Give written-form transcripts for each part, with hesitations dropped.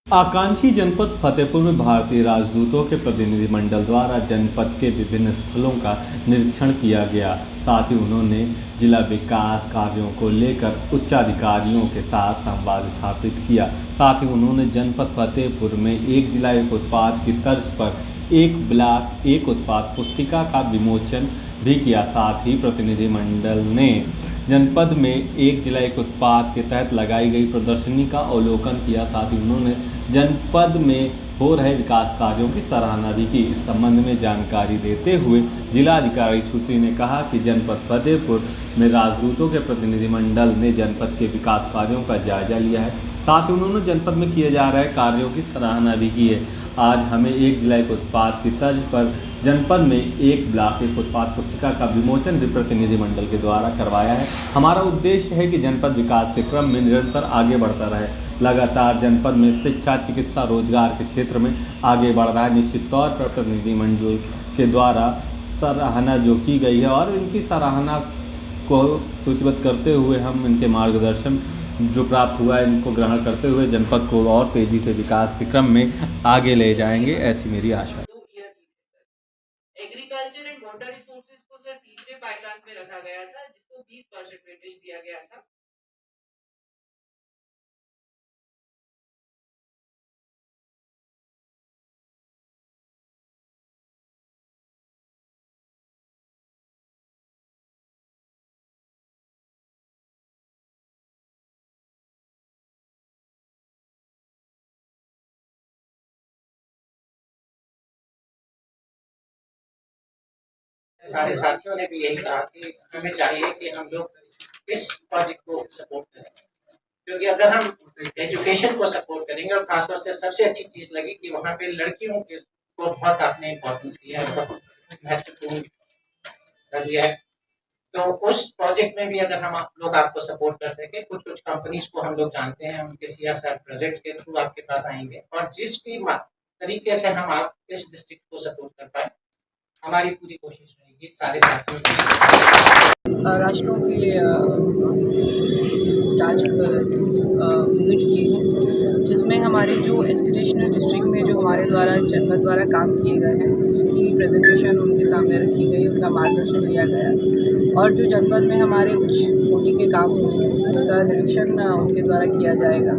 आकांक्षी जनपद फतेहपुर में भारतीय राजदूतों के प्रतिनिधिमंडल द्वारा जनपद के विभिन्न स्थलों का निरीक्षण किया गया। साथ ही उन्होंने जिला विकास कार्यों को लेकर उच्चाधिकारियों के साथ संवाद स्थापित किया। साथ ही उन्होंने जनपद फतेहपुर में एक जिला एक उत्पाद की तर्ज पर एक ब्लॉक एक उत्पाद पुस्तिका का विमोचन भी किया। साथ ही प्रतिनिधिमंडल ने जनपद में एक जिला एक उत्पाद के तहत लगाई गई प्रदर्शनी का अवलोकन किया। साथ ही उन्होंने जनपद में हो रहे विकास कार्यों की सराहना भी की। इस संबंध में जानकारी देते हुए जिलाधिकारी सूत्री ने कहा कि जनपद फतेहपुर में राजदूतों के प्रतिनिधिमंडल ने जनपद के विकास कार्यों का जायजा लिया है। साथ ही उन्होंने जनपद में किए जा रहे कार्यों की सराहना भी की है। आज हमें एक जिला एक उत्पाद की तर्ज पर जनपद में एक ब्लॉक एक उत्पाद पुस्तिका का विमोचन भी प्रतिनिधिमंडल के द्वारा करवाया है। हमारा उद्देश्य है कि जनपद विकास के क्रम में निरंतर आगे बढ़ता रहे। लगातार जनपद में शिक्षा, चिकित्सा, रोजगार के क्षेत्र में आगे बढ़ रहा है। निश्चित तौर पर प्रतिनिधिमंडल के द्वारा सराहना जो की गई है और इनकी सराहना को सूचीबद्ध करते हुए हम इनके मार्गदर्शन जो प्राप्त हुआ है इनको ग्रहण करते हुए जनपद को और तेजी से विकास के क्रम में आगे ले जाएंगे, ऐसी मेरी आशा है। एग्रीकल्चर एंड वाटर रिसोर्सेज को सर तीसरे पायदान पे रखा गया था, जिसको 20% वेटेज दिया गया था। सारे साथियों ने भी यही कहा कि हमें चाहिए कि हम लोग इस प्रोजेक्ट को सपोर्ट करें, क्योंकि अगर हम एजुकेशन को सपोर्ट करेंगे और खासतौर से सबसे अच्छी चीज़ लगी कि वहाँ पे लड़कियों के को बहुत आपने इम्पोर्टेंस दिया है, बहुत महत्वपूर्ण कर दिया है। तो उस प्रोजेक्ट में भी अगर हम आप लोग आपको सपोर्ट कर सके, कुछ कुछ कंपनीज को हम लोग जानते हैं, उनके CSR प्रोजेक्ट्स के थ्रू आपके पास आएंगे और जिस भी तरीके से हम आप इस डिस्ट्रिक्ट को सपोर्ट कर पाए, हमारी पूरी कोशिश रहेगी सारे साथियों की। राष्ट्रों के राज्य विजिट किए हैं, जिसमें हमारे जो एस्पिरेशनल डिस्ट्रिक्ट में जो हमारे द्वारा जनपद द्वारा काम किए गए हैं उसकी प्रेजेंटेशन उनके सामने रखी गई, उनका मार्गदर्शन लिया गया और जो जनपद में हमारे कुछ होने के काम हुए हैं उनका निरीक्षण उनके द्वारा किया जाएगा।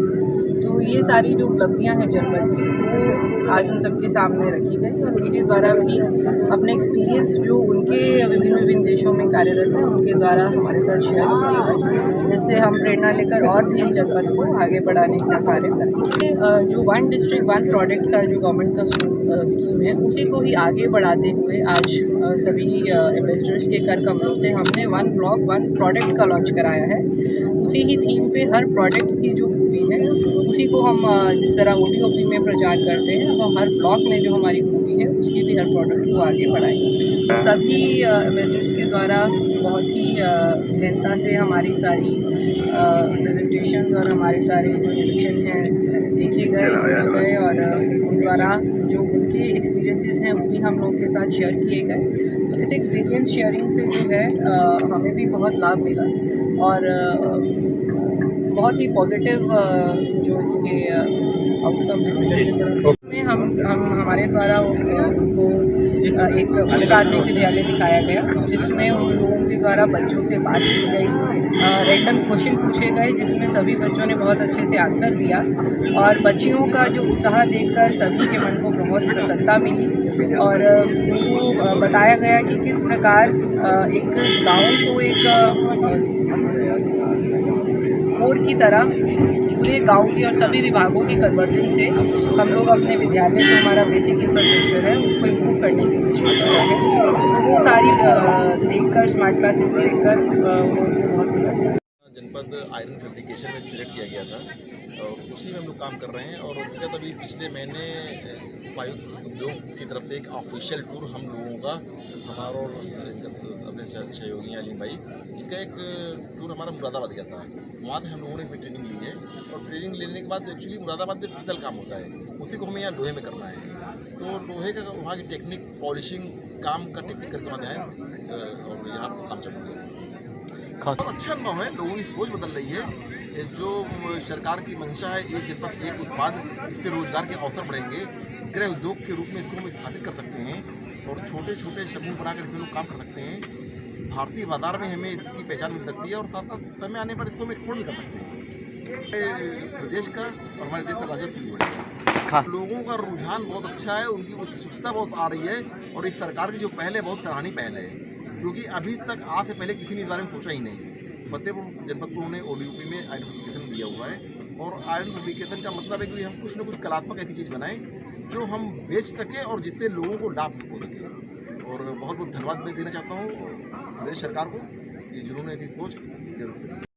तो ये सारी जो उपलब्धियां हैं जनपद की वो आज उन सबके सामने रखी गई और उनके द्वारा भी अपने एक्सपीरियंस जो उनके विभिन्न देशों में कार्यरत हैं उनके द्वारा हमारे साथ शेयर किए गए, जिससे हम प्रेरणा लेकर और भी इस जनपद को आगे बढ़ाने का कार्य करेंगे। जो वन डिस्ट्रिक्ट वन प्रोडक्ट का जो गवर्नमेंट का स्कीम है उसी को ही आगे बढ़ाते हुए आज सभी इन्वेस्टर्स के कर कमरों से हमने वन ब्लॉक वन प्रोडक्ट का लॉन्च कराया है। उसी ही थीम पे हर प्रोडक्ट की जो खूबी है उसी को हम जिस तरह ODOP में प्रचार करते हैं, हम हर ब्लॉक में जो हमारी खूबी है उसकी भी हर प्रोडक्ट को आगे बढ़ाएंगे। सभी इन्वेस्टर्स के द्वारा बहुत ही गहनता से हमारी सारी प्रेजेंटेशन और हमारे सारे जो निरीक्षण हैं देखे गए, सुने गए और उन द्वारा जो उनके एक्सपीरियंसेस हैं वो भी हम लोग के साथ शेयर किए गए। तो इस एक्सपीरियंस शेयरिंग से जो है हमें भी बहुत लाभ मिला और बहुत ही पॉजिटिव जो इसके आउटकम में हम हमारे द्वारा उनको एक उच्च प्राथमिक विद्यालय दिखाया गया, जिसमें उन लोगों के द्वारा बच्चों से बात की गई, रैंडम क्वेश्चन पूछे गए जिसमें सभी बच्चों ने बहुत अच्छे से आंसर दिया और बच्चियों का जो उत्साह देखकर सभी के मन को बहुत प्रसन्नता मिली और उनको बताया गया कि किस प्रकार एक गाँव को एक कोर की तरह पूरे गांव की और सभी विभागों के कन्वर्जन से हम लोग अपने विद्यालय जो हमारा बेसिक इंफ्रास्ट्रक्चर है उसको इम्प्रूव करने की कोशिश कर रहे हैं। तो वो सारी देखकर स्मार्ट क्लासेस देखकर उन्होंने बहुत पसंद किया। जनपद आयरन फैब्रिकेशन में सिलेक्ट किया गया था और उसी में हम लोग काम कर रहे हैं और उनका तभी पिछले महीने उपायुक्त उद्योग की तरफ से एक ऑफिशियल टूर हम लोगों का हमारा और अपने सहयोगी अलीम भाई इनका एक टूर हमारा मुरादाबाद गया था। वहाँ से हम लोगों ने भी ट्रेनिंग ली है और ट्रेनिंग लेने के बाद एक्चुअली मुरादाबाद में पीतल काम होता है, उसी को हमें यहाँ लोहे में करना है। तो लोहे का वहाँ की टेक्निक पॉलिशिंग काम का टेक्निक करके वहाँ है और यहाँ काम चल रहा है। बहुत अच्छा अनुभव है, लोगों की सोच बदल रही है जो सरकार की मंशा है एक जनपद एक उत्पाद, इससे रोजगार के अवसर बढ़ेंगे। गृह उद्योग के रूप में इसको हम स्थापित कर सकते हैं और छोटे छोटे समूह बनाकर इसमें लोग काम कर सकते हैं। भारतीय बाजार में हमें इसकी पहचान मिल सकती है और साथ साथ समय आने पर इसको हम एक्सपोर्ट भी कर सकते हैं। प्रदेश का और हमारे देश का राजस्व भी बढ़ेगा। लोगों का रुझान बहुत अच्छा है, उनकी उत्सुकता बहुत आ रही है और इस सरकार की जो पहल है बहुत सराहनीय पहल है, क्योंकि अभी तक आज से पहले किसी ने इस बारे में सोचा ही नहीं। फतेहपुर जनपद को उन्होंने ODUP में आयरन फैब्रिकेशन दिया हुआ है और आयरन फैब्रिकेशन का मतलब है कि हम कुछ न कुछ कलात्मक ऐसी चीज़ बनाएं जो हम बेच सकें और जिससे लोगों को लाभ हो सके। और बहुत बहुत धन्यवाद मैं देना चाहता हूँ प्रदेश सरकार को कि जिन्होंने ऐसी सोच